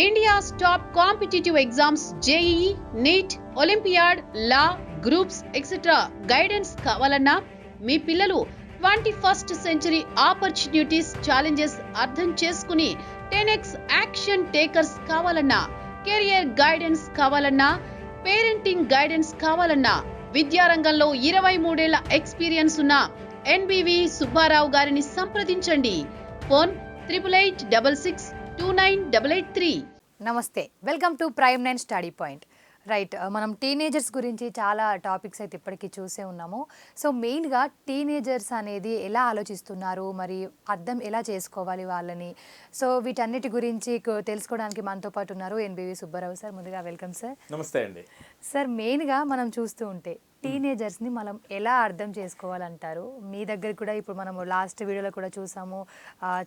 India's top competitive exams JEE, NEET, Olympiad, Law, Groups, etc. Guidance కావాలన్నా మీ పిల్లలు 21st century opportunities challenges అర్థం చేసుకుని 10x action takers కావాలన్నా, career guidance కావాలన్నా, parenting guidance కావాలన్నా, విద్యారంగంలో 23 ఏళ్ల ఎక్స్పీరియన్స్ ఉన్న ఎన్బివి సుబ్బారావు గారిని సంప్రదించండి. ఫోన్ 8866298883. నమస్తే, welcome to prime 9 study point. Right, మనం టీనేజర్స్ గురించి చాలా టాపిక్స్ అయితే ఇప్పటికీ చూసే ఉన్నాము. సో మెయిన్గా టీనేజర్స్ అనేది ఎలా ఆలోచిస్తున్నారు, మరి అర్థం ఎలా చేసుకోవాలి వాళ్ళని, సో వీటన్నిటి గురించి తెలుసుకోవడానికి మనతో పాటు ఉన్నారు ఎన్బివి సుబ్బారావు సార్. ముందుగా వెల్కమ్ సార్. నమస్తే అండి. సార్, మెయిన్గా మనం చూస్తూ ఉంటే టీనేజర్స్ని మనం ఎలా అర్థం చేసుకోవాలంటారు? మీ దగ్గర కూడా ఇప్పుడు మనం లాస్ట్ వీడియోలో కూడా చూసాము,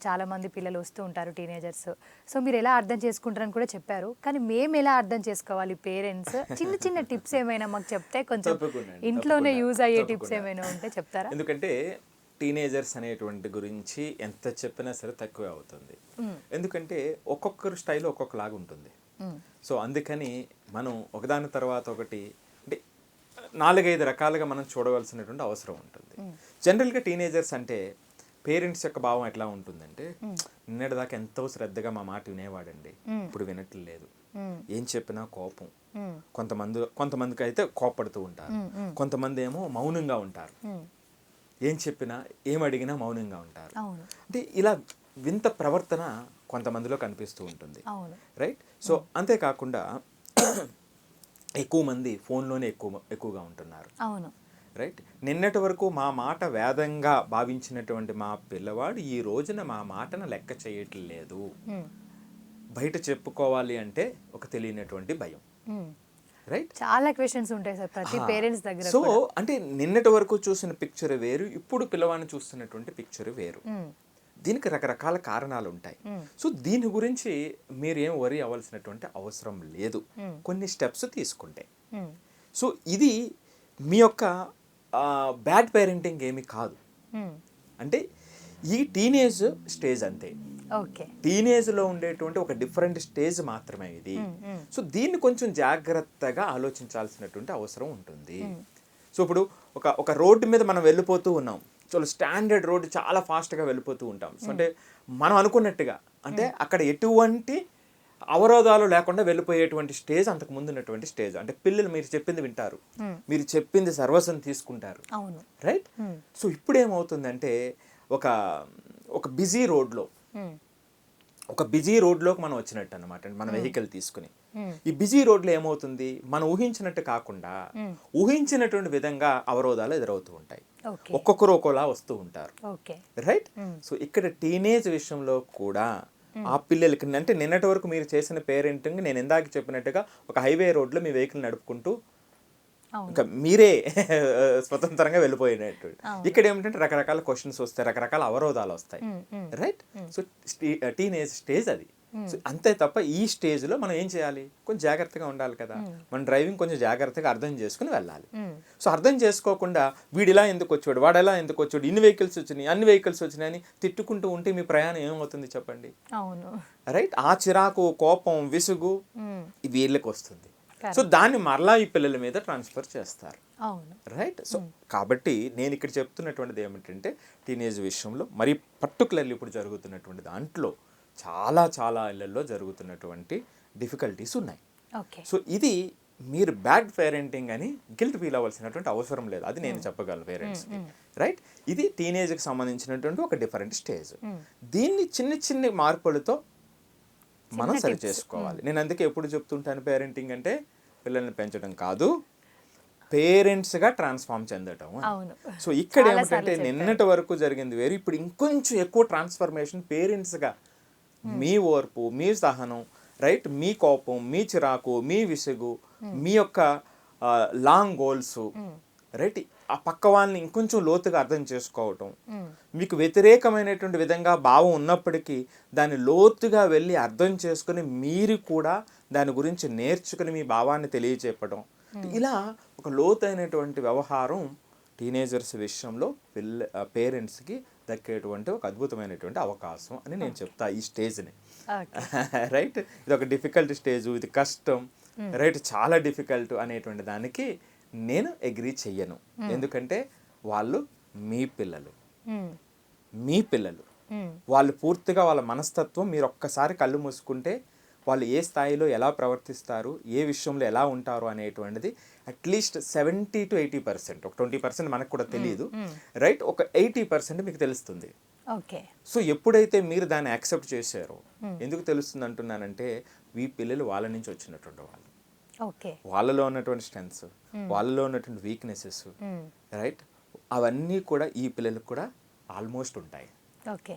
చాలామంది పిల్లలు వస్తూ ఉంటారు టీనేజర్స్. సో మీరు ఎలా అర్థం చేసుకుంటారని కూడా చెప్పారు, కానీ మేము ఎలా అర్థం చేసుకోవాలి పేరెంట్స్? చిన్న చిన్న టిప్స్ ఏమైనా మాకు చెప్తే కొంచెం ఇంట్లోనే యూజ్ అయ్యే టిప్స్ ఏమైనా ఉంటే చెప్తారా? ఎందుకంటే టీనేజర్స్ అనేటువంటి గురించి ఎంత చెప్పినా సరే తక్కువే అవుతుంది. ఎందుకంటే ఒక్కొక్కరు స్టైల్ ఒక్కొక్కలాగా ఉంటుంది. సో అందుకని మనం ఒకదాని తర్వాత ఒకటి అంటే 4-5 రకాలుగా మనం చూడవలసినటువంటి అవసరం ఉంటుంది. జనరల్గా టీనేజర్స్ అంటే పేరెంట్స్ యొక్క భావం ఎట్లా ఉంటుందంటే, నిన్నటిదాకా ఎంతో శ్రద్ధగా మా మాట వినేవాడండి, ఇప్పుడు వినట్లేదు, ఏం చెప్పినా కోపం. కొంతమందికి అయితే కోపడుతూ ఉంటారు, కొంతమంది ఏమో మౌనంగా ఉంటారు, ఏం చెప్పినా ఏం అడిగినా మౌనంగా ఉంటారు. అంటే ఇలా వింత ప్రవర్తన కొంతమందిలో కనిపిస్తూ ఉంటుంది. రైట్. సో అంతేకాకుండా ఎక్కువ మంది ఫోన్లోనే ఎక్కువగా ఉంటున్నారు. రైట్. నిన్నటి వరకు మా మాట వేదంగా భావించినటువంటి మా పిల్లవాడు ఈ రోజున మా మాటను లెక్క చేయట్లేదు. బయట చెప్పుకోవాలి అంటే ఒక తెలియనటువంటి భయం. రైట్. చాలా క్వశ్చన్స్ ఉంటాయి సార్ ప్రతి పేరెంట్స్ దగ్గర. సో అంటే నిన్నటి వరకు చూసిన పిక్చర్ వేరు, ఇప్పుడు పిల్లవాడిని చూస్తున్నటువంటి పిక్చర్ వేరు. దీనికి రకరకాల కారణాలు ఉంటాయి. సో దీని గురించి మీరేం వరీ అవ్వాల్సినటువంటి అవసరం లేదు, కొన్ని స్టెప్స్ తీసుకుంటే. సో ఇది మీ యొక్క బ్యాడ్ పేరెంటింగ్ ఏమి కాదు. అంటే ఈ టీనేజ్ స్టేజ్ అంతే. టీనేజ్లో ఉండేటువంటి ఒక డిఫరెంట్ స్టేజ్ మాత్రమే ఇది. సో దీన్ని కొంచెం జాగ్రత్తగా ఆలోచించాల్సినటువంటి అవసరం ఉంటుంది. సో ఇప్పుడు ఒక రోడ్డు మీద మనం వెళ్ళిపోతూ ఉన్నాం, చాలా స్టాండర్డ్ రోడ్డు, చాలా ఫాస్ట్గా వెళ్ళిపోతూ ఉంటాం. సో అంటే మనం అనుకున్నట్టుగా అంటే అక్కడ ఎటువంటి అవరోధాలు లేకుండా వెళ్ళిపోయేటువంటి స్టేజ్ అంతకు ముందు ఉన్నటువంటి స్టేజ్. అంటే పిల్లలు మీరు చెప్పింది వింటారు, మీరు చెప్పింది సర్వస్వం తీసుకుంటారు. రైట్. సో ఇప్పుడు ఏమవుతుందంటే ఒక బిజీ రోడ్లోకి మనం వచ్చినట్టు అనమాట. మన వెహికల్ తీసుకుని ఈ బిజీ రోడ్లో ఏమవుతుంది, మనం ఊహించినట్టు కాకుండా ఊహించినటువంటి విధంగా అవరోధాలు ఎదురవుతూ ఉంటాయి. ఒక్కొక్కరు ఒక్కోలా వస్తూ ఉంటారు. రైట్. సో ఇక్కడ టీనేజ్ విషయంలో కూడా ఆ పిల్లలకి అంటే నిన్నటి వరకు మీరు చేసిన పేరెంటింగ్, నేను ఇందాక చెప్పినట్టుగా ఒక హైవే రోడ్లో మీ వెహికల్ నడుపుకుంటూ ఇంకా మీరే స్వతంత్రంగా వెళ్ళిపోయినట్టు. ఇక్కడ ఏమిటంటే రకరకాల క్వశ్చన్స్ వస్తాయి, రకరకాల అవరోధాలు వస్తాయి. రైట్. సో టీనేజ్ స్టేజ్ అది. సో అంతే తప్ప ఈ స్టేజ్లో మనం ఏం చేయాలి, కొంచెం జాగ్రత్తగా ఉండాలి కదా. మన డ్రైవింగ్ కొంచెం జాగ్రత్తగా అర్థం చేసుకుని వెళ్ళాలి. సో అర్థం చేసుకోకుండా వీడిలా ఎందుకు వచ్చాడు, వాడెలా ఎందుకు వచ్చాడు, ఇన్ని వెహికల్స్ వచ్చినాయి, అన్ని వెహికల్స్ వచ్చినాయి అని తిట్టుకుంటూ ఉంటే మీ ప్రయాణం ఏమవుతుంది చెప్పండి. రైట్. ఆ చిరాకు, కోపం, విసుగు వీళ్ళకి వస్తుంది. సో దాన్ని మరలా ఈ పిల్లల మీద ట్రాన్స్ఫర్ చేస్తారు. రైట్. సో కాబట్టి నేను ఇక్కడ చెప్తున్నటువంటిది ఏమిటంటే టీనేజ్ విషయంలో మరి పర్టికులర్లీ ఇప్పుడు జరుగుతున్నటువంటి దాంట్లో చాలా ఇళ్లలో జరుగుతున్నటువంటి డిఫికల్టీస్ ఉన్నాయి. సో ఇది మీరు బ్యాడ్ పేరెంటింగ్ అని గిల్ట్ ఫీల్ అవ్వాల్సినటువంటి అవసరం లేదు, అది నేను చెప్పగలను పేరెంట్స్కి. రైట్. ఇది టీనేజ్కి సంబంధించినటువంటి ఒక డిఫరెంట్ స్టేజ్. దీన్ని చిన్న మార్పులతో మనం సరి చేసుకోవాలి. నేను అందుకే ఎప్పుడు చెప్తుంటాను, పేరెంటింగ్ అంటే పిల్లల్ని పెంచడం కాదు, పేరెంట్స్గా ట్రాన్స్ఫార్మ్ చెందటం. సో ఇక్కడ ఏమిటంటే నిన్నటి వరకు జరిగింది వేరు, ఇప్పుడు ఇంకొంచెం ఎక్కువ ట్రాన్స్ఫర్మేషన్ పేరెంట్స్గా. మీ ఓర్పు, మీ సహనం, రైట్, మీ కోపం, మీ చిరాకు, మీ విసుగు, మీ యొక్క లాంగ్ గోల్స్, రైట్, ఆ పక్క వాళ్ళని ఇంకొంచెం లోతుగా అర్థం చేసుకోవటం, మీకు వ్యతిరేకమైనటువంటి విధంగా భావం ఉన్నప్పటికీ దాన్ని లోతుగా వెళ్ళి అర్థం చేసుకుని మీరు కూడా దాని గురించి నేర్చుకుని మీ భావాన్ని తెలియచెప్పడం, ఇలా ఒక లోతైనటువంటి వ్యవహారం టీనేజర్స్ విషయంలో పేరెంట్స్కి దక్కేటువంటి ఒక అద్భుతమైనటువంటి అవకాశం అని నేను చెప్తా ఈ స్టేజ్ని. రైట్, ఇది ఒక డిఫికల్ట్ స్టేజ్, ఇది కష్టం, రైట్, చాలా డిఫికల్ట్ అనేటువంటి దానికి నేను అగ్రీ చెయ్యను. ఎందుకంటే వాళ్ళు మీ పిల్లలు, మీ పిల్లలు, వాళ్ళు పూర్తిగా వాళ్ళ మనస్తత్వం మీరు ఒక్కసారి కళ్ళు మూసుకుంటే వాళ్ళు ఏ స్థాయిలో ఎలా ప్రవర్తిస్తారు, ఏ విషయంలో ఎలా ఉంటారు అనేటువంటిది అట్లీస్ట్ 70 to 80%, ఒక 20% మనకు కూడా తెలియదు, రైట్, ఒక 80% మీకు తెలుస్తుంది. ఓకే. సో ఎప్పుడైతే మీరు దాన్ని యాక్సెప్ట్ చేశారో, ఎందుకు తెలుస్తుంది అంటున్నానంటే మీ పిల్లలు వాళ్ళ నుంచి వచ్చినటువంటి వాళ్ళు, ఓకే, వాళ్ళలో ఉన్నటువంటి స్ట్రెంగ్స్, వాళ్ళలో ఉన్నటువంటి వీక్నెసెస్, రైట్, అవన్నీ కూడా ఈ పిల్లలకు కూడా ఆల్మోస్ట్ ఉంటాయి. Okay,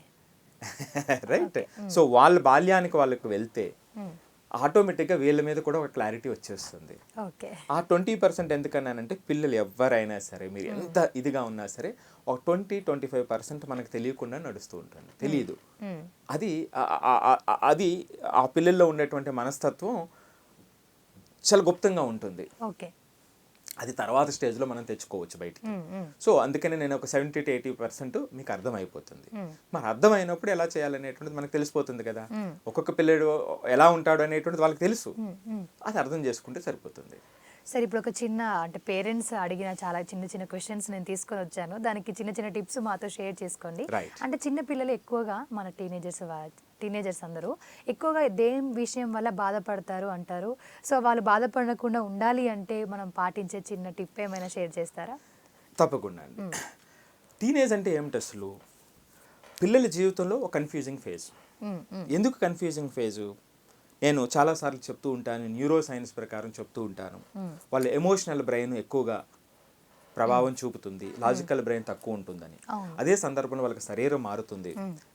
right. సో వాళ్ళ బాల్యానికి వాళ్ళకి వెళ్తే ఆటోమేటిక్గా వీళ్ళ మీద కూడా ఒక క్లారిటీ వచ్చేస్తుంది. ఓకే. ఆ 20% ఎందుకన్నానంటే పిల్లలు ఎవరైనా సరే మీరు ఎంత ఇదిగా ఉన్నా సరే ఒక 20-25% మనకు తెలియకుండా నడుస్తూ ఉంటుంది, తెలియదు. అది అది ఆ పిల్లల్లో ఉండేటువంటి మనస్తత్వం చాలా గుప్తంగా ఉంటుంది. ఓకే. అది తర్వాత స్టేజ్లో మనం తెచ్చుకోవచ్చు బయటికి. సో అందుకని నేను ఒక 70 to 80% మీకు అర్థమైపోతుంది. మరి అర్థమైనప్పుడు ఎలా చేయాలనేటువంటిది మనకు తెలిసిపోతుంది కదా, ఒక్కొక్క పిల్లడు ఎలా ఉంటాడు అనేటువంటిది వాళ్ళకి తెలుసు, అది అర్థం చేసుకుంటే సరిపోతుంది. సరే, ఇప్పుడు ఒక చిన్న అంటే పేరెంట్స్ అడిగిన చాలా చిన్న చిన్న క్వశ్చన్స్ నేను తీసుకొని వచ్చాను, దానికి చిన్న చిన్న టిప్స్ మాతో షేర్ చేసుకోండి. అంటే చిన్న పిల్లలు ఎక్కువగా మన టీనేజర్స్ అందరూ ఎక్కువగా దేని విషయం వల్ల బాధపడతారు అంటారు. సో వాళ్ళు బాధపడకుండా ఉండాలి అంటే మనం పాటించే చిన్న టిప్ ఏమైనా షేర్ చేస్తారా? తప్పకుండా అండి. టీనేజ్ అంటే ఏమిటి అసలు? పిల్లల జీవితంలో ఒక కన్ఫ్యూజింగ్ ఫేజ్. ఎందుకు కన్ఫ్యూజింగ్ ఫేజు? నేను చాలాసార్లు చెప్తూ ఉంటాను, న్యూరో సైన్స్ ప్రకారం చెప్తూ ఉంటాను, వాళ్ళ ఎమోషనల్ బ్రెయిన్ ఎక్కువగా ప్రభావం చూపుతుంది, లాజికల్ బ్రెయిన్ తక్కువ ఉంటుందని. అదే సందర్భంలో వాళ్ళకి శరీరం మారుతుంది,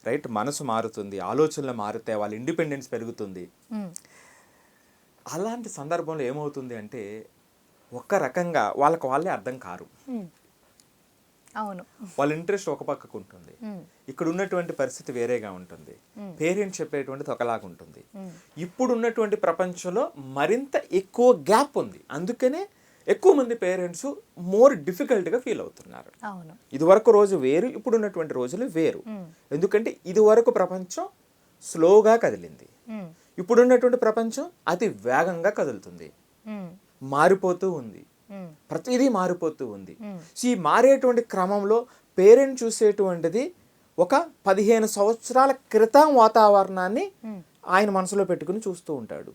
రైట్, మనసు మారుతుంది, ఆలోచనలు మారుతాయి, వాళ్ళ ఇండిపెండెన్స్ పెరుగుతుంది. అలాంటి సందర్భంలో ఏమవుతుంది అంటే ఒక రకంగా వాళ్ళకి వాళ్ళే అర్థం కారు. అవును, వాళ్ళ ఇంట్రెస్ట్ ఒక పక్కకు ఉంటుంది, ఇక్కడ ఉన్నటువంటి పరిస్థితి వేరేగా ఉంటుంది, పేరెంట్స్ చెప్పేటువంటిది ఒకలాగా ఉంటుంది. ఇప్పుడు ఉన్నటువంటి ప్రపంచంలో మరింత ఎక్కువ గ్యాప్ ఉంది, అందుకనే ఎక్కువ మంది పేరెంట్స్ మోర్ డిఫికల్ట్గా ఫీల్ అవుతున్నారు. ఇది వరకు రోజు వేరు, ఇప్పుడు ఉన్నటువంటి రోజులు వేరు. ఎందుకంటే ఇది వరకు ప్రపంచం స్లోగా కదిలింది, ఇప్పుడున్నటువంటి ప్రపంచం అతి వేగంగా కదులుతుంది, మారిపోతూ ఉంది, ప్రతిదీ మారిపోతూ ఉంది. సో ఈ మారేటువంటి క్రమంలో పేరెంట్ చూసేటువంటిది ఒక 15 సంవత్సరాల క్రితం వాతావరణాన్ని ఆయన మనసులో పెట్టుకుని చూస్తూ ఉంటాడు.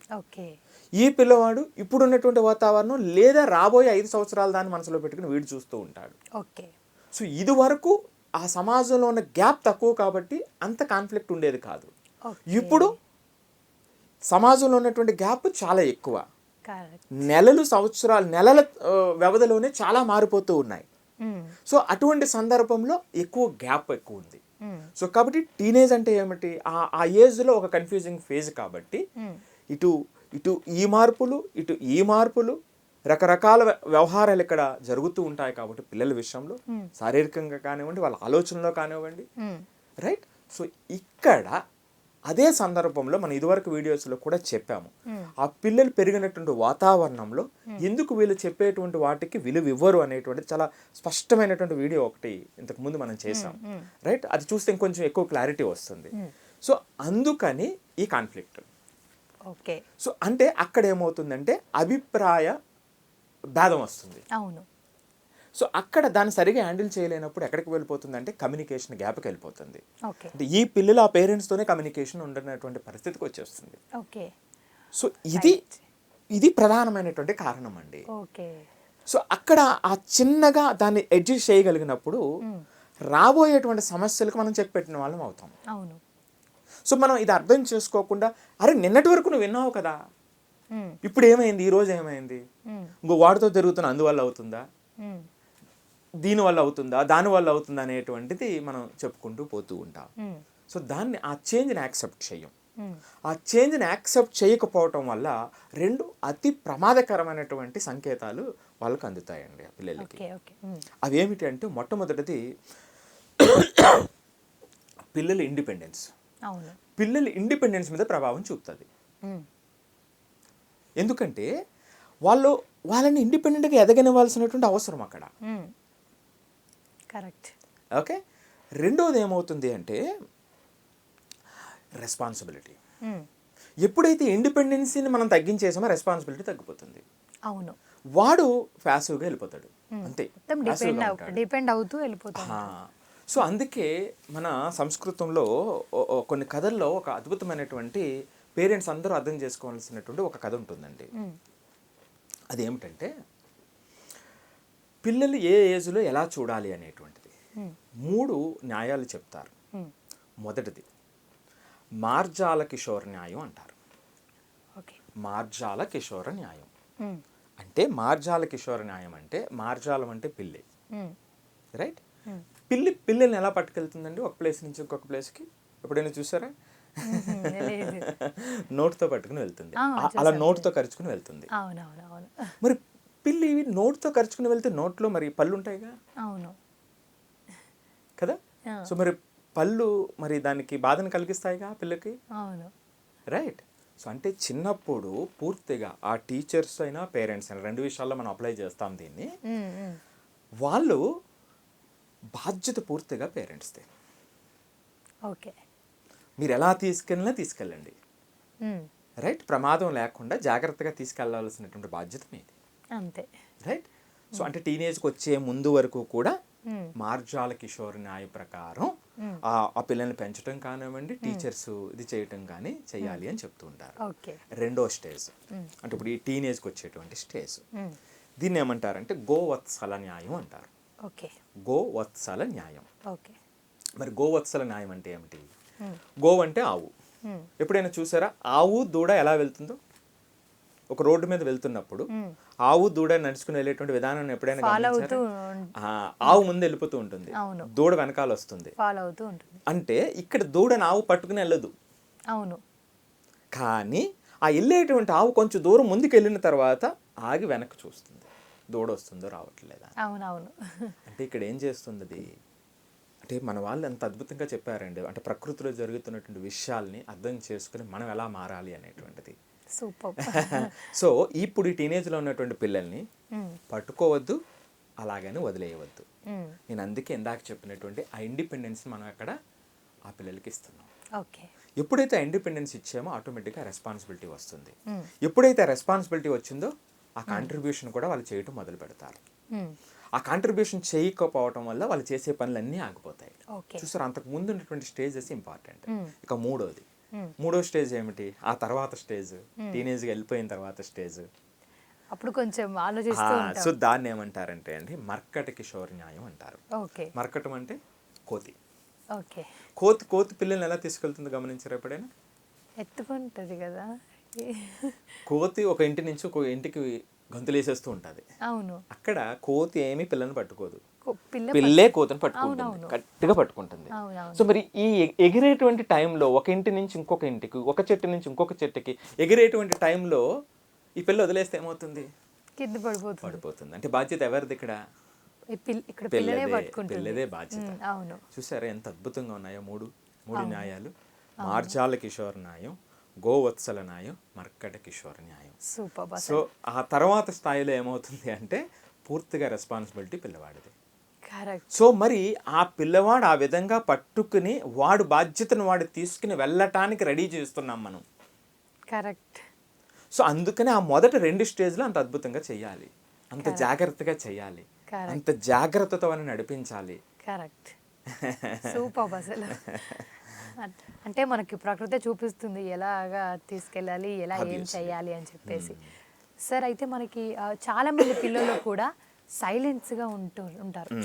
ఈ పిల్లవాడు ఇప్పుడున్నటువంటి వాతావరణం లేదా రాబోయే 5 సంవత్సరాల దాన్ని మనసులో పెట్టుకుని వీడు చూస్తూ ఉంటాడు. సో ఇది వరకు ఆ సమాజంలో ఉన్న గ్యాప్ తక్కువ కాబట్టి అంత కాన్ఫ్లిక్ట్ ఉండేది కాదు. ఇప్పుడు సమాజంలో ఉన్నటువంటి గ్యాప్ చాలా ఎక్కువ, నెలల వ్యవధిలోనే చాలా మారిపోతూ ఉన్నాయి. సో అటువంటి సందర్భంలో ఎక్కువ గ్యాప్ ఎక్కువ ఉంది. సో కాబట్టి టీనేజ్ అంటే ఏమిటి? ఆ ఏజ్లో ఒక కన్ఫ్యూజింగ్ ఫేజ్ కాబట్టి ఇటు ఈ మార్పులు ఇటు ఈ మార్పులు రకరకాల వ్యవహారాలు ఇక్కడ జరుగుతూ ఉంటాయి. కాబట్టి పిల్లల విషయంలో శారీరకంగా కానివ్వండి, వాళ్ళ ఆలోచనలో కానివ్వండి, రైట్. సో ఇక్కడ అదే సందర్భంలో మనం ఇదివరకు వీడియోస్లో కూడా చెప్పాము, ఆ పిల్లలు పెరిగినటువంటి వాతావరణంలో ఎందుకు వీళ్ళు చెప్పేటువంటి వాటికి విలువ ఇవ్వరు అనేటువంటి చాలా స్పష్టమైనటువంటి వీడియో ఒకటి ఇంతకుముందు మనం చేసాం, రైట్. అది చూస్తే ఇంకొంచెం ఎక్కువ క్లారిటీ వస్తుంది. సో అందుకని ఈ కాన్ఫ్లిక్ట్. సో అంటే అక్కడ ఏమవుతుందంటే అభిప్రాయ భేదం వస్తుంది. సో అక్కడ దాన్ని సరిగా హ్యాండిల్ చేయలేనప్పుడు ఎక్కడికి వెళ్ళిపోతుంది అంటే కమ్యూనికేషన్ గ్యాప్కి వెళ్ళిపోతుంది. అంటే ఈ పిల్లలు ఆ పేరెంట్స్తోనే కమ్యూనికేషన్ ఉండనటువంటి పరిస్థితికి వచ్చేస్తుంది. సో ఇది ప్రధానమైనటువంటి కారణం అండి. సో అక్కడ ఆ చిన్నగా దాన్ని అడ్జస్ట్ చేయగలిగినప్పుడు రాబోయేటువంటి సమస్యలకు మనం చెక్ పెట్టిన వాళ్ళం అవుతాం. సో మనం ఇది అర్థం చేసుకోకుండా అరే నిన్నటి వరకు నువ్వు విన్నావు కదా, ఇప్పుడు ఏమైంది, ఈ రోజు ఏమైంది, ఇంకో వాడితో జరుగుతున్న అందువల్ల అవుతుందా, దీనివల్ల అవుతుందా, దానివల్ల అవుతుందా అనేటువంటిది మనం చెప్పుకుంటూ పోతూ ఉంటాం. సో దాన్ని ఆ చేంజ్ని యాక్సెప్ట్ చేయం. ఆ చేంజ్ని యాక్సెప్ట్ చేయకపోవటం వల్ల 2 అతి ప్రమాదకరమైనటువంటి సంకేతాలు వాళ్ళకు అందుతాయండి ఆ పిల్లలకి. అవి ఏమిటి అంటే మొట్టమొదటిది పిల్లల ఇండిపెండెన్స్. పిల్లల ఇండిపెండెన్స్ మీద ప్రభావం చూపుతుంది. ఎందుకంటే వాళ్ళని ఇండిపెండెంట్గా ఎదగనివ్వాల్సినటువంటి అవసరం అక్కడ. ఓకే. రెండోది ఏమవుతుంది అంటే రెస్పాన్సిబిలిటీ. ఎప్పుడైతే ఇండిపెండెన్సీని మనం తగ్గించేసామో రెస్పాన్సిబిలిటీ తగ్గిపోతుంది. అవును, వాడు ప్యాసివ్గా వెళ్ళిపోతాడు, అంతే, డిపెండ్ అవుతూ వెళ్ళిపోతాడు. సో అందుకే మన సంస్కృతంలో కొన్ని కథల్లో ఒక అద్భుతమైనటువంటి పేరెంట్స్ అందరూ అర్థం చేసుకోవాల్సినటువంటి ఒక కథ ఉంటుందండి. అదేమిటంటే పిల్లలు ఏ ఏజ్లో ఎలా చూడాలి అనేటువంటిది 3 న్యాయాలు చెప్తారు. మొదటిది మార్జాల కిషోర న్యాయం అంటారు. మార్జాల కిషోర న్యాయం అంటే, మార్జాల కిషోర న్యాయం అంటే, మార్జాలం అంటే పిల్లి, రైట్? పిల్లిని ఎలా పట్టుకెళ్తుందండి ఒక ప్లేస్ నుంచి ఇంకొక ప్లేస్కి? ఎప్పుడైనా చూసారా? నోటుతో పట్టుకుని వెళ్తుంది, అలా నోటుతో కరుచుకుని వెళ్తుంది. మరి పిల్లి నోటుతో కరుచుకుని వెళ్తే నోట్లో మరి పళ్ళు ఉంటాయిగా, అవును కదా? సో మరి పళ్ళు మరి దానికి బాధను కలిగిస్తాయిగా పిల్లకి, అవును, రైట్? సో అంటే చిన్నప్పుడు పూర్తిగా ఆ టీచర్స్ అయినా పేరెంట్స్ అయినా 2 విషయాల్లో మనం అప్లై చేస్తాం దీన్ని. వాళ్ళు బాధ్యత పూర్తిగా పేరెంట్స్దే. ఓకే, మీరు ఎలా తీసుకెళ్ళండి, రైట్? ప్రమాదం లేకుండా జాగ్రత్తగా తీసుకెళ్లాల్సినటువంటి బాధ్యత మీది, అంతే, రైట్? సో అంటే టీనేజ్కి వచ్చే ముందు వరకు కూడా మార్జాల కిషోర్ న్యాయ ప్రకారం ఆ పిల్లల్ని పెంచడం కానివ్వండి, టీచర్స్ ఇది చేయటం కానీ చెయ్యాలి అని చెప్తూ ఉంటారు. రెండో స్టేజ్ అంటే ఇప్పుడు ఈ టీనేజ్కి వచ్చేటువంటి స్టేజ్, దీన్ని ఏమంటారంటే గోవత్సల న్యాయం అంటారు. గోవత్సల న్యాయం. మరి గోవత్సల న్యాయం అంటే ఏమిటి? గోవు అంటే ఆవు. ఎప్పుడైనా చూసారా ఆవు దూడ ఎలా వెళ్తుందో? ఒక రోడ్డు మీద వెళ్తున్నప్పుడు ఆవు దూడ నడుచుకుని వెళ్ళేటువంటి విధానం ఎప్పుడైనా గమనించారా? ఆవు ముందు వెళ్ళిపోతూ ఉంటుంది, దూడ వెనకాల వస్తుంది. అంటే ఇక్కడ దూడని ఆవు పట్టుకుని వెళ్ళదు, అవును, కానీ ఆ వెళ్ళేటువంటి ఆవు కొంచెం దూరం ముందుకు వెళ్ళిన తర్వాత ఆగి వెనక్కి చూస్తుంది, దూడ వస్తుందో రావట్లేదా. అవునవును. అంటే ఇక్కడ ఏం చేస్తుంది అది? అంటే మన వాళ్ళు ఎంత అద్భుతంగా చెప్పారండి. అంటే ప్రకృతిలో జరుగుతున్నటువంటి విషయాల్ని అర్థం చేసుకుని మనం ఎలా మారాలి అనేటువంటిది. సూపర్. సో ఇప్పుడు ఈ టీనేజ్లో ఉన్నటువంటి పిల్లల్ని పట్టుకోవద్దు, అలాగని వదిలేయవద్దు. నేను అందుకే ఇందాక చెప్పినటువంటి ఆ ఇండిపెండెన్స్ మనం అక్కడ ఆ పిల్లలకి ఇస్తున్నాం. ఎప్పుడైతే ఆ ఇండిపెండెన్స్ ఇచ్చామో ఆటోమేటిక్గా రెస్పాన్సిబిలిటీ వస్తుంది. ఎప్పుడైతే రెస్పాన్సిబిలిటీ వచ్చిందో ఆ కాంట్రిబ్యూషన్ కూడా వాళ్ళు చేయటం మొదలు పెడతారు. ఆ కాంట్రిబ్యూషన్ చేయకపోవటం వల్ల వాళ్ళు చేసే పనులన్నీ ఆగిపోతాయి. చూసారు, అంతకు ముందు ఉన్నటువంటి స్టేజెస్ ఇంపార్టెంట్. ఇక మూడో స్టేజ్ ఏమిటి? ఆ తర్వాత స్టేజ్ టీనేజ్కి వెళ్ళిపోయిన తర్వాత స్టేజ్, అప్పుడు కొంచెం ఆలోచిస్తూ ఉంటారు. సో దాన్ని ఏమంటారంటే అండి మర్కట కిషోర్ న్యాయం అంటారు. మర్కటం అంటే కోతి. కోతి పిల్లల్ని ఎలా తీసుకెళ్తుంది గమనించారు ఎప్పుడైనా? ఎత్తుకుంటది కదా కోతి. ఒక ఇంటి నుంచి ఒక ఇంటికి గంతులేసేస్తూ ఉంటుంది. అవును, అక్కడ కోతి ఏమీ పిల్లని పట్టుకోదు, పిల్లే కోతిని పట్టుకుంటుంది, గట్టిగా పట్టుకుంటుంది. సో మరి ఈ ఎగిరేటువంటి టైంలో ఒక ఇంటి నుంచి ఇంకొక ఇంటికి, ఒక చెట్టు నుంచి ఇంకొక చెట్టుకి ఎగిరేటువంటి టైంలో ఈ పిల్ల వదిలేస్తే ఏమవుతుంది? కింద పడిపోతుంది. అంటే బాధ్యత ఎవరిది ఇక్కడ? పిల్లదే బాధ్యత. చూసారా ఎంత అద్భుతంగా ఉన్నాయో మూడు న్యాయాలు? మార్జాల కిషోర్ న్యాయం, గోవత్సల న్యాయం, మర్కట కిషోర్ న్యాయం. సో ఆ తర్వాత స్థాయిలో ఏమవుతుంది అంటే పూర్తిగా రెస్పాన్సిబిలిటీ పిల్లవాడిది. సో మరి ఆ పిల్లవాడు ఆ విధంగా పట్టుకుని వాడు బాధ్యతను వాడు తీసుకుని వెళ్ళటానికి రెడీ చేస్తున్నాం మనం. కరెక్ట్. సో అందుకని ఆ మొదటి 2 స్టేజ్లో అంత అద్భుతంగా చెయ్యాలి, అంత జాగ్రత్తగా చెయ్యాలి, అంత జాగ్రత్తతో అని నడిపించాలి. Correct, super. అసలు అంటే మనకి ప్రకృతి చూపిస్తుంది ఎలాగా తీసుకెళ్ళాలి, ఎలా ఏం చేయాలి అని చెప్పేసి. సార్ అయితే మనకి చాలా మంది పిల్లలు కూడా సైలెన్స్గా ఉంటారు.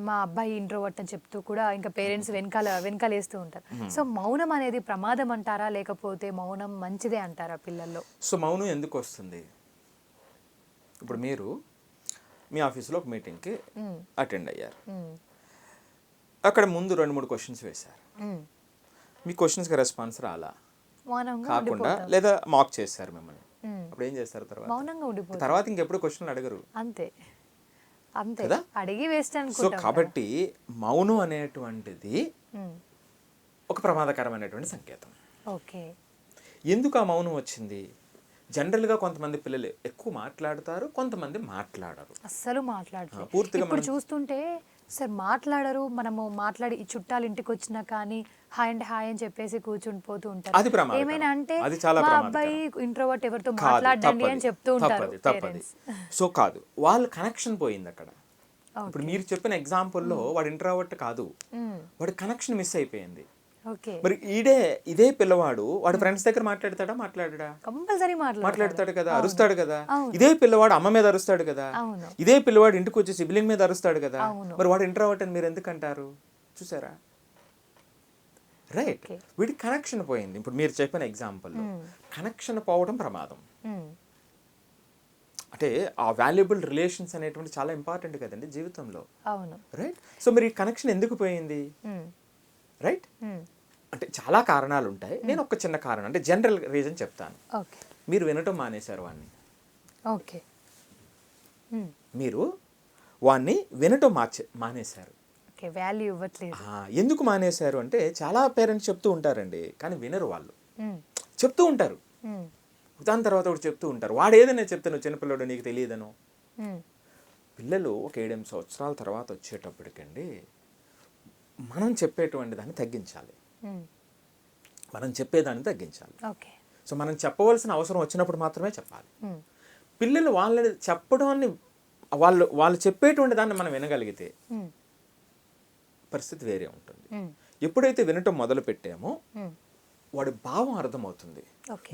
మా అబ్బాయి ఇంట్రోవర్ట్ అని చెప్తూ కూడా ఇంకా పేరెంట్స్ వెనకాలేస్తూ ఉంటారు. సో మౌనం అనేది ప్రమాదం అంటారా, లేకపోతే మౌనం మంచిదే అంటారా పిల్లల్లో? సో మౌనం ఎందుకు వస్తుంది? ఇప్పుడు మీరు మీ ఆఫీస్లో ఒక మీటింగ్కి అటెండ్ అయ్యారు, అక్కడ ముందు 2-3 క్వశ్చన్స్ వేశారు, మీ క్వశ్చన్స్కి రెస్పాన్స్ రాలా, కాకుండా లేదా మాక్ చేశారు మిమ్మల్ని, అప్పుడు ఏం చేస్తారు? తర్వాత ఇంకెప్పుడు క్వశ్చన్లు అడగరు, అంతే కదా, అడిగి వేస్ట్. సో కాబట్టి మౌనం అనేటువంటిది ఒక ప్రమాదకరమైనటువంటి సంకేతం. ఎందుకు ఆ మౌనం వచ్చింది? జనరల్గా కొంతమంది పిల్లలు ఎక్కువ మాట్లాడతారు, కొంతమంది మాట్లాడరు, అస్సలు మాట్లాడరు. పూర్తిగా ఇప్పుడు చూస్తుంటే సార్ మాట్లాడరు. మనము మాట్లాడి చుట్టాలు ఇంటికి వచ్చినా కానీ హాయ్ అంటే హాయ్ అని చెప్పేసి కూర్చుండిపోతూ అది ఉంటారు. ప్రమాదకరం. ఏమైనా అంటే అది చాలా మా ప్రమాదకరం. అబ్బాయి ఇంట్రోవర్ట్, ఎవరితో కాదు, మాట్లాడండి అని తప్పది, చెప్తూ ఉంటారు తప్పది. పేరెంట్స్. సో కాదు, వాళ్ళ కనెక్షన్ పోయింది అక్కడ. ఇప్పుడు మీరు చెప్పిన ఎగ్జాంపుల్లో వాడు ఇంట్రావర్ట్ కాదు, వాడి కనెక్షన్ మిస్ అయిపోయింది. ఓకే, మరి ఇదే పిల్లవాడు వాడు ఫ్రెండ్స్ దగ్గర మాట్లాడతాడా? కంపల్సరీ మాట్లాడతాడు కదా, అరుస్తాడు కదా. ఇదే పిల్లవాడు అమ్మ మీద అరుస్తాడు కదా. అవును. ఇదే పిల్లవాడు ఇంటికి వచ్చి సిబ్లింగ్ మీద అరుస్తాడు కదా. అవును. మరి వాడు ఇంట్రావర్ట్ అని మీరు ఎందుకు అంటారు? చూసారా? రైట్, వీడి కనెక్షన్ పోయింది. ఇప్పుడు మీరు చెప్పిన ఎగ్జాంపుల్ కనెక్షన్ పోవడం ప్రమాదం. అంటే ఆ వాల్యుబుల్ రిలేషన్స్ అనేటువంటి చాలా ఇంపార్టెంట్ కదండి జీవితంలో. అవును. రైట్, సో మరి కనెక్షన్ ఎందుకు పోయింది? రైట్, అంటే చాలా కారణాలు ఉంటాయి. నేను ఒక చిన్న కారణం అంటే జనరల్ రీజన్ చెప్తాను. మీరు వినటం మానేశారు వాడిని. ఓకే, మీరు వాడిని వినటం మానేశారు. వాల్యూ ఇవ్వట్లేదు. ఎందుకు మానేశారు అంటే చాలా పేరెంట్స్ చెప్తూ ఉంటారండి, కానీ వినరు. వాళ్ళు చెప్తూ ఉంటారు, దాని తర్వాత ఒకటి చెప్తూ ఉంటారు. వాడు ఏదైనా చెప్తాను, చిన్నపిల్లడు నీకు తెలియదను. పిల్లలు ఒక 7-8 సంవత్సరాల తర్వాత వచ్చేటప్పటికండి మనం చెప్పేటువంటి దాన్ని తగ్గించాలి. సో మనం చెప్పవలసిన అవసరం వచ్చినప్పుడు మాత్రమే చెప్పాలి. పిల్లలు వాళ్ళని చెప్పడాన్ని వాళ్ళు చెప్పేటువంటి దాన్ని మనం వినగలిగితే పరిస్థితి వేరే ఉంటుంది. ఎప్పుడైతే వినటం మొదలు పెట్టామో వాడి భావం అర్థమవుతుంది.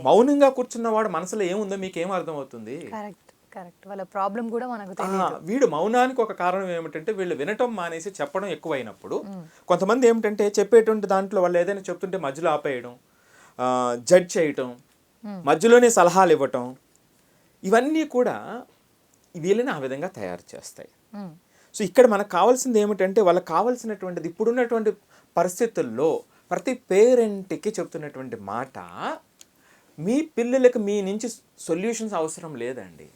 మౌనంగా కూర్చున్న వాడు మనసులో ఏముందో మీకు ఏం అర్థమవుతుంది? వాళ్ళ ప్రాబ్లం కూడా మనకు వీడు మౌనానికి ఒక కారణం ఏమిటంటే వీళ్ళు వినటం మానేసి చెప్పడం ఎక్కువైనప్పుడు కొంతమంది ఏమిటంటే చెప్పేటువంటి దాంట్లో వాళ్ళు ఏదైనా చెప్తుంటే మధ్యలో ఆపేయడం, జడ్జ్ చేయటం, మధ్యలోనే సలహాలు ఇవ్వటం, ఇవన్నీ కూడా వీళ్ళని ఆ విధంగా తయారు చేస్తాయి. సో ఇక్కడ మనకు కావాల్సింది ఏమిటంటే వాళ్ళకి కావాల్సినటువంటిది ఇప్పుడున్నటువంటి పరిస్థితుల్లో ప్రతి పేరెంట్కి చెప్తున్నటువంటి మాట, మీ పిల్లలకి మీ నుంచి సొల్యూషన్స్ అవసరం లేదండి.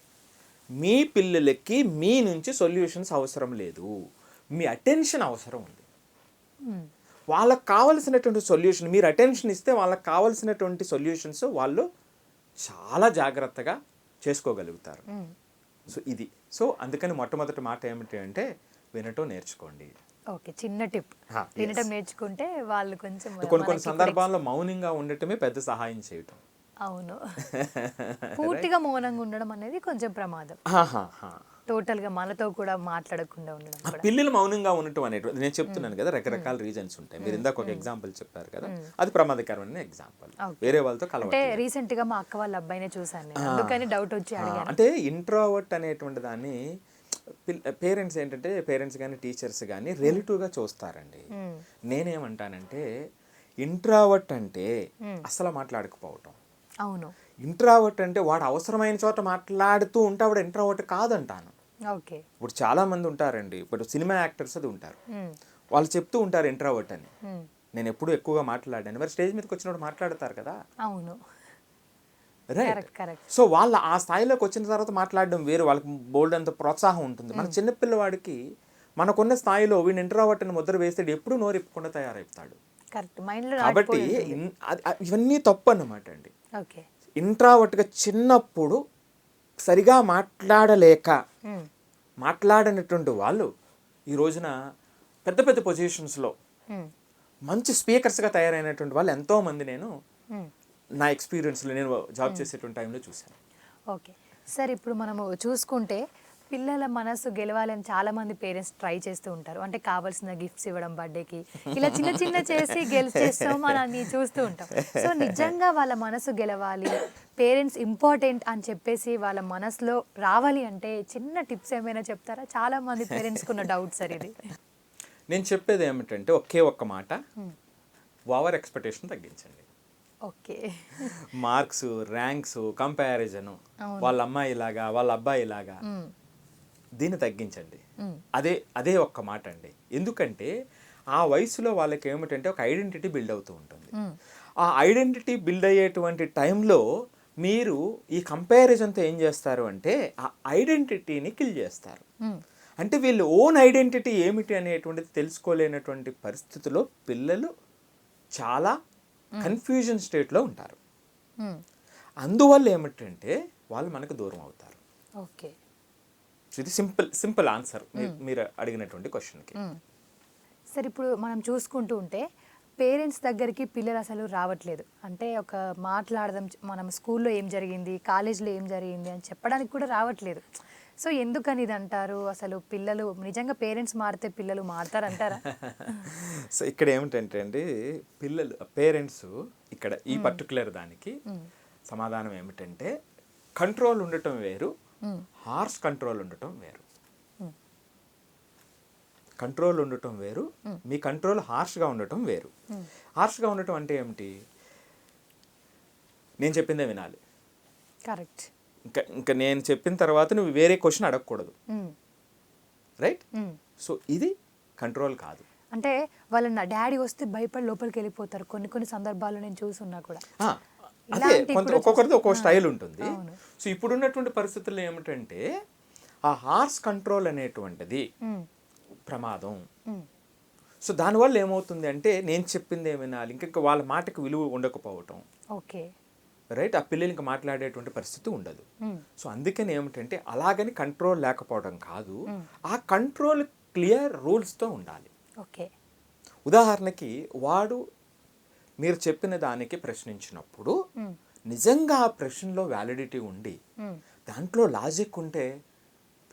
మీ పిల్లలకి మీ నుంచి సొల్యూషన్స్ అవసరం లేదు, మీ అటెన్షన్ అవసరం ఉంది. వాళ్ళకి కావలసినటువంటి సొల్యూషన్ మీరు అటెన్షన్ ఇస్తే వాళ్ళకి కావాల్సినటువంటి సొల్యూషన్స్ వాళ్ళు చాలా జాగ్రత్తగా చేసుకోగలుగుతారు. సో ఇది, సో అందుకని మొట్టమొదటి మాట ఏమిటి అంటే వినటం నేర్చుకోండి. ఓకే, చిన్న టిప్, వినటం నేర్చుకుంటే వాళ్ళు కొంచెం కొన్ని సందర్భాల్లో మౌనంగా ఉండటమే పెద్ద సహాయం చేయటం. అవును, పూర్తిగా మౌనంగా ఉండడం అనేది కొంచెం ప్రమాదం. టోటల్ గా మనతో కూడా మాట్లాడకుండా ఉండడం. పిల్లలు మౌనంగా ఉండటం అనేటువంటి నేను చెప్తున్నాను కదా, రకరకాల రీజన్స్ ఉంటాయి. మీరు ఇందాక ఒక ఎగ్జాంపుల్ చెప్పారు కదా, అది ప్రమాదకరమైన ఎగ్జాంపుల్. వేరే వాళ్ళతో అంటే రీసెంట్ గా మా అక్క వాళ్ళ అబ్బాయినే చూసాను, అందుకని డౌట్ వచ్చి అడిగాను. అంటే ఇంట్రోవర్ట్ అనేటువంటి దాన్ని పేరెంట్స్ ఏంటంటే పేరెంట్స్ కానీ టీచర్స్ కానీ రిలేటివ్గా చూస్తారండి. నేనేమంటానంటే ఇంట్రోవర్ట్ అంటే అసలు మాట్లాడకపోవటం. అవును, ఇంట్రావర్ట్ అంటే వాడు అవసరమైన చోట మాట్లాడుతూ ఉంటే వాడు ఇంట్రావర్ట్ కాదంటాను. ఓకే, ఇప్పుడు చాలా మంది ఉంటారండి, ఇప్పుడు సినిమా యాక్టర్స్ అది ఉంటారు, వాళ్ళు చెప్తూ ఉంటారు ఇంట్రావర్ట్ అని. నేను ఎప్పుడు ఎక్కువగా మాట్లాడాను, మరి స్టేజ్ మీదకి వచ్చినప్పుడు మాట్లాడతారు కదా. అవును, రైట్. సో వాళ్ళ ఆ స్థాయిలోకి వచ్చిన తర్వాత మాట్లాడడం వేరు, వాళ్ళకి బోల్డ్ అంత ప్రోత్సాహం ఉంటుంది. మన చిన్నపిల్లవాడికి మనకున్న స్థాయిలో వీడిని ఇంట్రావర్ట్ అని ముద్ర వేస్తే ఎప్పుడు నోరెప్పకుండా తయారైపోతాడు. కాబట్టి ఇవన్నీ తప్పు అన్నమాట అండి. ఇంట్రావర్ట్గా చిన్నప్పుడు సరిగా మాట్లాడనటువంటి వాళ్ళు ఈ రోజున పెద్ద పెద్ద పొజిషన్స్లో మంచి స్పీకర్స్గా తయారైనటువంటి వాళ్ళు ఎంతోమంది నేను నా ఎక్స్పీరియన్స్లో నేను జాబ్ చేసేటువంటి టైంలో చూశాను. ఓకే సార్, ఇప్పుడు మనము చూసుకుంటే పిల్లల మనసు గెలవాలని చాలా మంది పేరెంట్స్ ట్రై చేస్తూ ఉంటారు. అంటే కావాల్సిన గిఫ్ట్స్ ఇవ్వడం బర్త్డేకి, ఇలా చిన్న చిన్న చేసి గెలిచేస్తాం అని చూస్తూ ఉంటాం. సో నిజంగా వాళ్ళ మనసు గెలవాలి, పేరెంట్స్ ఇంపార్టెంట్ అని చెప్పేసి వాళ్ళ మనసులో రావాలి అంటే చిన్న టిప్స్ ఏమైనా చెప్తారా? చాలా మంది పేరెంట్స్కి ఉన్న డౌట్ సార్ ఇది. నేను చెప్పేది ఏమిటంటే ఒకే ఒక్క మాట, ఓవర్ ఎక్స్పెక్టేషన్ తగ్గించండి. ఓకే, మార్క్స్, ర్యాంక్స్, కంపారిజన్, వాళ్ళ అమ్మాయి ఇలాగా వాళ్ళ అబ్బాయి ఇలాగా, దీన్ని తగ్గించండి. అదే ఒక్క మాట అండి. ఎందుకంటే ఆ వయసులో వాళ్ళకి ఏమిటంటే ఒక ఐడెంటిటీ బిల్డ్ అవుతూ ఉంటుంది. ఆ ఐడెంటిటీ బిల్డ్ అయ్యేటువంటి టైంలో మీరు ఈ కంపారిజన్తో ఏం చేస్తారు అంటే ఆ ఐడెంటిటీని కిల్ చేస్తారు. అంటే వీళ్ళు ఓన్ ఐడెంటిటీ ఏమిటి అనేటువంటిది తెలుసుకోలేనటువంటి పరిస్థితిలో పిల్లలు చాలా కన్ఫ్యూజన్ స్టేట్లో ఉంటారు. అందువల్ల ఏమిటంటే వాళ్ళు మనకు దూరం అవుతారు. ఓకే, ఇది సింపుల్ ఆన్సర్ మీరు అడిగినటువంటి క్వశ్చన్కి. సార్ ఇప్పుడు మనం చూసుకుంటూ ఉంటే పేరెంట్స్ దగ్గరికి పిల్లలు అసలు రావట్లేదు. అంటే ఒక మాట్లాడదాం, మనం స్కూల్లో ఏం జరిగింది, కాలేజ్లో ఏం జరిగింది అని చెప్పడానికి కూడా రావట్లేదు. సో ఎందుకని ఇది అంటారు? అసలు పిల్లలు నిజంగా పేరెంట్స్ మారితే పిల్లలు మారుతారంటారా? సో ఇక్కడ ఏమిటంటే అండి, పేరెంట్స్ ఇక్కడ ఈ పర్టికులర్ దానికి సమాధానం ఏమిటంటే, కంట్రోల్ ఉండటం వేరు, హార్ష్ కంట్రోల్ ఉండటం వేరు. కంట్రోల్ ఉండటం వేరు, మీ కంట్రోల్ హార్ష్గా ఉండటం వేరు. హార్ష్గా ఉండటం అంటే ఏమిటి? నేను చెప్పిందే వినాలి. కరెక్ట్. ఇంకా నేను చెప్పిన తర్వాత నువ్వు వేరే క్వశ్చన్ అడగకూడదు. రైట్? సో ఇది కంట్రోల్ కాదు. అంటే వాళ్ళ నా డాడీ వస్తే భయపడి లోపలికి వెళ్ళిపోతారు కొన్ని సందర్భాల్లో నేను చూసున్నా కూడా. అదే ఒక్కొక్కరిది ఒక్కొక్క స్టైల్ ఉంటుంది. సో ఇప్పుడున్నటువంటి పరిస్థితుల్లో ఏమిటంటే ఆ హార్స్ కంట్రోల్ అనేటువంటిది ప్రమాదం. సో దానివల్ల ఏమవుతుంది అంటే, నేను చెప్పింది వినాలి, ఇంకా వాళ్ళ మాటకు విలువ ఉండకపోవటం. ఓకే. రైట్? ఆ పిల్లలు ఇంకా మాట్లాడేటువంటి పరిస్థితి ఉండదు. సో అందుకని ఏమిటంటే, అలాగని కంట్రోల్ లేకపోవడం కాదు, ఆ కంట్రోల్ క్లియర్ రూల్స్తో ఉండాలి. ఓకే. ఉదాహరణకి వాడు మీరు చెప్పిన దానికి ప్రశ్నించినప్పుడు నిజంగా ఆ ప్రశ్నలో వ్యాలిడిటీ ఉండి దాంట్లో లాజిక్ ఉంటే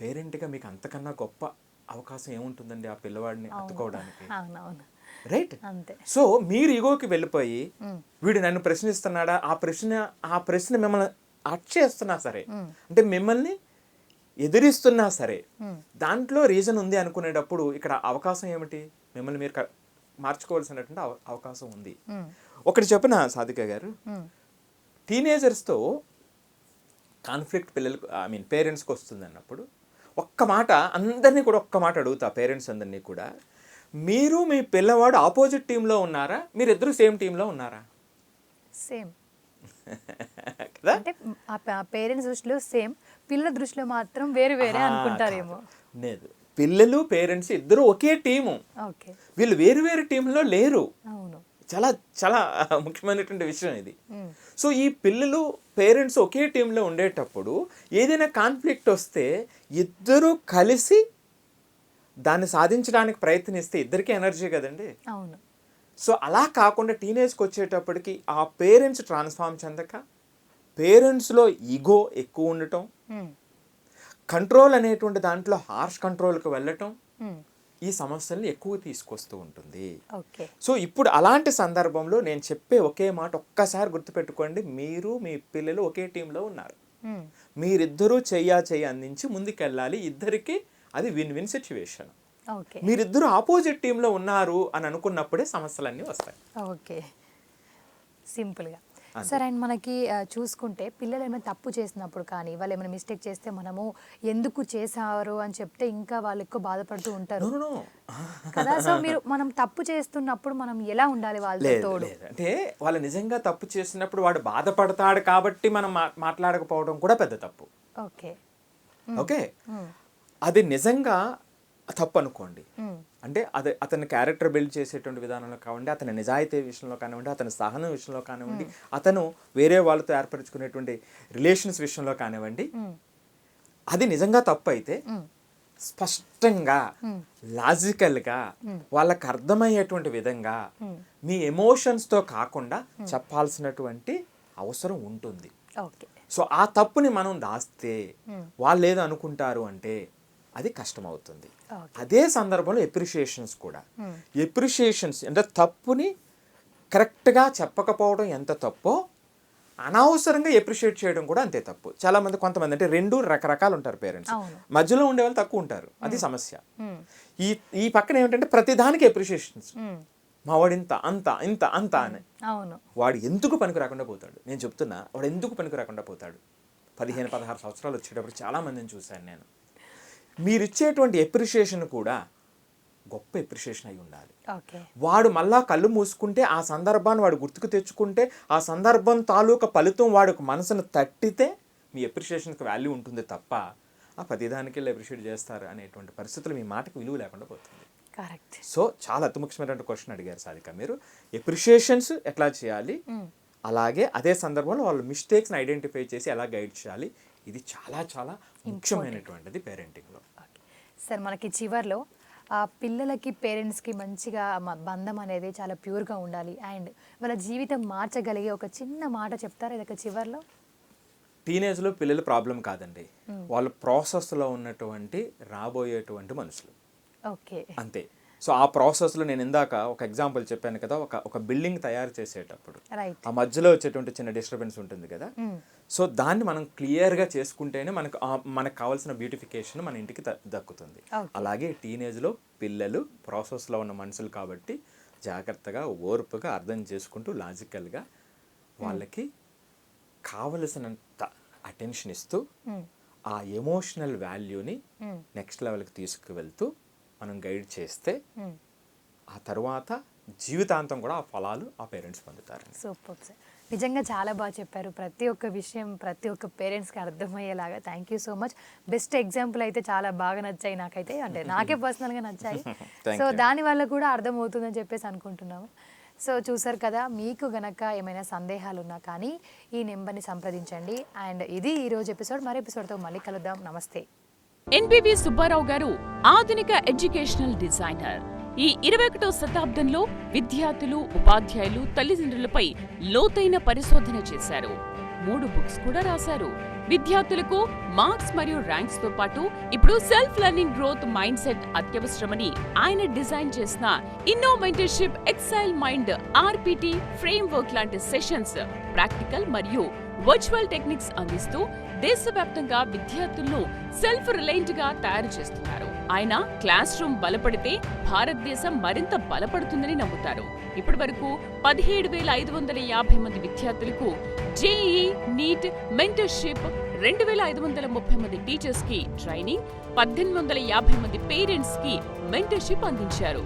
పేరెంట్గా మీకు అంతకన్నా గొప్ప అవకాశం ఏముంటుందండి ఆ పిల్లవాడిని అత్తుకోవడానికి? రైట్? సో మీరు ఈగోకి వెళ్ళిపోయి వీడు నన్ను ప్రశ్నిస్తున్నాడా, ఆ ప్రశ్న మిమ్మల్ని చేస్తున్నా సరే, అంటే మిమ్మల్ని ఎదిరిస్తున్నా సరే, దాంట్లో రీజన్ ఉంది అనుకునేటప్పుడు ఇక్కడ అవకాశం ఏమిటి? మిమ్మల్ని మీరు మార్చుకోవాల్సినటువంటి అవకాశం ఉంది. ఒకటి చెప్పిన సాధిక గారు, టీనేజర్స్తో కాన్ఫ్లిక్ట్ పేరెంట్స్కి వస్తుంది అన్నప్పుడు ఒక్క మాట ఒక్క మాట అడుగుతా పేరెంట్స్ అందరినీ కూడా, మీరు మీ పిల్లవాడు ఆపోజిట్ టీంలో ఉన్నారా, మీరిద్దరూ సేమ్ టీంలో ఉన్నారా? సేమ్ కదా. అంటే పేరెంట్స్ దృష్టిలో సేమ్, పిల్లల దృష్టిలో మాత్రం వేరు వేరే అనుకుంటారేమో. లేదు, పిల్లలు పేరెంట్స్ ఇద్దరు ఒకే టీము. ఓకే. వీళ్ళు వేరు వేరు టీంలో లేరు. అవును. చాలా చాలా ముఖ్యమైనటువంటి విషయం ఇది. సో ఈ పిల్లలు పేరెంట్స్ ఒకే టీంలో ఉండేటప్పుడు ఏదైనా కాన్ఫ్లిక్ట్ వస్తే ఇద్దరూ కలిసి దాన్ని సాధించడానికి ప్రయత్నిస్తే ఇద్దరికీ ఎనర్జీ కదండి. అవును. సో అలా కాకుండా టీనేజ్కి వచ్చేటప్పటికి ఆ పేరెంట్స్ ట్రాన్స్ఫార్మ్ చెందక, పేరెంట్స్లో ఈగో ఎక్కువ ఉండటం, కంట్రోల్ అనేటువంటి దాంట్లో హార్ష్ కంట్రోల్కి వెళ్ళటం, ఈ సమస్యల్ని ఎక్కువ తీసుకొస్తూ ఉంటుంది. సో ఇప్పుడు అలాంటి సందర్భంలో నేను చెప్పే ఒకే మాట ఒక్కసారి గుర్తుపెట్టుకోండి, మీరు మీ పిల్లలు ఒకే టీంలో ఉన్నారు, మీరిద్దరూ చెయ్యి అందించి ముందుకెళ్ళాలి, ఇద్దరికి అది విన్ విన్ సిచ్యువేషన్. మీరిద్దరూ ఆపోజిట్ టీంలో ఉన్నారు అని అనుకున్నప్పుడే సమస్యలన్నీ వస్తాయి. ఓకే, సింపుల్గా. సార్, అండ్ మనకి చూసుకుంటే పిల్లలు ఏమైనా తప్పు చేసినప్పుడు కానీ వాళ్ళు ఏమైనా మిస్టేక్ చేస్తే మనము ఎందుకు చేశారు అని చెప్తే ఇంకా వాళ్ళు ఎక్కువ బాధపడుతూ ఉంటారు కదా. సో మనం తప్పు చేస్తున్నప్పుడు మనం ఎలా ఉండాలి వాళ్ళతో? అంటే వాళ్ళు నిజంగా తప్పు చేసినప్పుడు వాడు బాధపడతాడు కాబట్టి మనం మాట్లాడకపోవడం కూడా పెద్ద తప్పు. ఓకే. ఓకే, అది నిజంగా తప్పు అనుకోండి, అంటే అతని క్యారెక్టర్ బిల్డ్ చేసేటువంటి విధానంలో కానివ్వండి, అతని నిజాయితీ విషయంలో కానివ్వండి, అతని సహనం విషయంలో కానివ్వండి, అతను వేరే వాళ్ళతో ఏర్పరచుకునేటువంటి రిలేషన్స్ విషయంలో కానివ్వండి, అది నిజంగా తప్పు అయితే స్పష్టంగా లాజికల్గా వాళ్ళకి అర్థమయ్యేటువంటి విధంగా మీ ఎమోషన్స్తో కాకుండా చెప్పాల్సినటువంటి అవసరం ఉంటుంది. సో ఆ తప్పుని మనం దాస్తే వాళ్ళు ఏదో అనుకుంటారు అంటే అది కష్టమవుతుంది. అదే సందర్భంలో ఎప్రిషియేషన్స్ కూడా, ఎప్రిషియేషన్స్ అంటే తప్పుని కరెక్ట్గా చెప్పకపోవడం ఎంత తప్పో అనవసరంగా ఎప్రిషియేట్ చేయడం కూడా అంతే తప్పు. చాలా మంది కొంతమంది అంటే రెండు రకరకాలు ఉంటారు పేరెంట్స్, మధ్యలో ఉండే వాళ్ళు తక్కువ ఉంటారు, అది సమస్య. ఈ పక్కన ఏమిటంటే ప్రతిదానికి ఎప్రిషియేషన్స్, మా వాడు ఇంత అంత ఇంత అంత అని. వాడు ఎందుకు పనికి రాకుండా పోతాడు, నేను చెప్తున్నా, వాడు ఎందుకు పనికి రాకుండా పోతాడు. 15-16 సంవత్సరాలు వచ్చేటప్పుడు చాలా మందిని చూశాను నేను. మీరు ఇచ్చేటువంటి ఎప్రిషియేషన్ కూడా గొప్ప ఎప్రిషియేషన్ అయి ఉండాలి. వాడు మళ్ళా కళ్ళు మూసుకుంటే ఆ సందర్భాన్ని వాడు గుర్తుకు తెచ్చుకుంటే ఆ సందర్భం తాలూకా ఫలితం వాడికి మనసును తట్టితే మీ ఎప్రిషియేషన్కి వాల్యూ ఉంటుంది తప్ప ఆ ప్రతిదానికి వెళ్ళి అప్రిషియేట్ చేస్తారు అనేటువంటి పరిస్థితులు మీ మాటకి విలువ లేకుండా పోతుంది. సో చాలా అతి ముఖ్యమైనటువంటి క్వశ్చన్ అడిగారు సాధిక మీరు. ఎప్రిషియేషన్స్ ఎట్లా చేయాలి, అలాగే అదే సందర్భంలో వాళ్ళ మిస్టేక్స్ని ఐడెంటిఫై చేసి ఎలా గైడ్ చేయాలి, ఇది చాలా చాలా ముఖ్యమైనటువంటిది పేరెంటింగ్లో. సార్, మనకి చివర్లో పిల్లలకి పేరెంట్స్కి మంచిగా బంధం అనేది చాలా ప్యూర్గా ఉండాలి అండ్ వాళ్ళ జీవితం మార్చగలిగే ఒక చిన్న మాట చెప్తారా ఇదొక చివర్లో? టీనేజ్లో పిల్లల ప్రాబ్లం కాదండి, వాళ్ళ ప్రాసెస్లో ఉన్నటువంటి రాబోయేటువంటి మనుషులు. ఓకే, అంతే. సో ఆ ప్రాసెస్లో నేను ఇందాక ఒక ఎగ్జాంపుల్ చెప్పాను కదా, ఒక బిల్డింగ్ తయారు చేసేటప్పుడు ఆ మధ్యలో వచ్చేటువంటి చిన్న డిస్టర్బెన్స్ ఉంటుంది కదా, సో దాన్ని మనం క్లియర్గా చేసుకుంటేనే మనకు కావాల్సిన బ్యూటిఫికేషన్ మన ఇంటికి దక్కుతుంది. అలాగే టీనేజ్లో పిల్లలు ప్రాసెస్లో ఉన్న మనుషులు కాబట్టి జాగ్రత్తగా ఓర్పుగా అర్థం చేసుకుంటూ లాజికల్గా వాళ్ళకి కావలసినంత అటెన్షన్ ఇస్తూ ఆ ఎమోషనల్ వాల్యూని నెక్స్ట్ లెవెల్కి తీసుకువెళ్తూ మనం గైడ్ చేస్తే ఆ తర్వాత జీవితాంతం కూడా ఆ ఫలాలు ఆ పేరెంట్స్ పొందుతారు. సూపర్ సార్, నిజంగా చాలా బాగా చెప్పారు. ప్రతి ఒక్క విషయం ప్రతి ఒక్క పేరెంట్స్కి అర్థమయ్యేలాగా. Thank you so much. Best example అయితే చాలా బాగా నచ్చాయి నాకైతే, అంటే నాకే పర్సనల్గా నచ్చాయి. సో దానివల్ల కూడా అర్థమవుతుందని చెప్పేసి అనుకుంటున్నాము. సో చూసారు కదా, మీకు గనక ఏమైనా సందేహాలు ఉన్నా కానీ ఈ నెంబర్ని సంప్రదించండి. అండ్ ఇది ఈరోజు ఎపిసోడ్. మరో ఎపిసోడ్తో మళ్ళీ కలుద్దాం. నమస్తే. ఎన్బివి సుబ్బారావు గారు ఆధునిక ఎడ్యుకేషనల్ డిజైనర్. ఈ 21వ శతాబ్దంలో విద్యార్థులు, ఉపాధ్యాయులు, తల్లిదండ్రులపై లోతైన పరిశోధన చేశారు. 3 బుక్స్ కూడా రాశారు. విద్యార్థులకు మార్క్స్ మరియు ర్యాంక్స్ తో పాటు ఇప్పుడు self learning growth mind set అత్యవసరమని ఆయన డిజైన్ చేసిన ఇన్నోమెంటర్షిప్ ఎక్సైల్ మైండ్ ఆర్పిటి ఫ్రేమ్ వర్క్ లాంటి సెషన్స్, ప్రాక్టికల్ మరియు వర్చువల్ టెక్నిక్స్ అందిస్తూ దేశవ్యాప్తంగా విద్యార్థులను సెల్ఫ్ రిలయంట్ గా తయారు చేస్తున్నారు. ఆయన క్లాస్ రూమ్ బలపడితే భారతదేశం మరింత బలపడుతుందని నమ్ముతారు. ఇప్పటి వరకు 17,550 మంది విద్యార్థులకు జేఈఈ, నీట్, మెంటర్షిప్, 2,530 మంది టీచర్స్ కి ట్రైనింగ్, 1,850 మంది పేరెంట్స్ కి మెంటర్షిప్ అందించారు.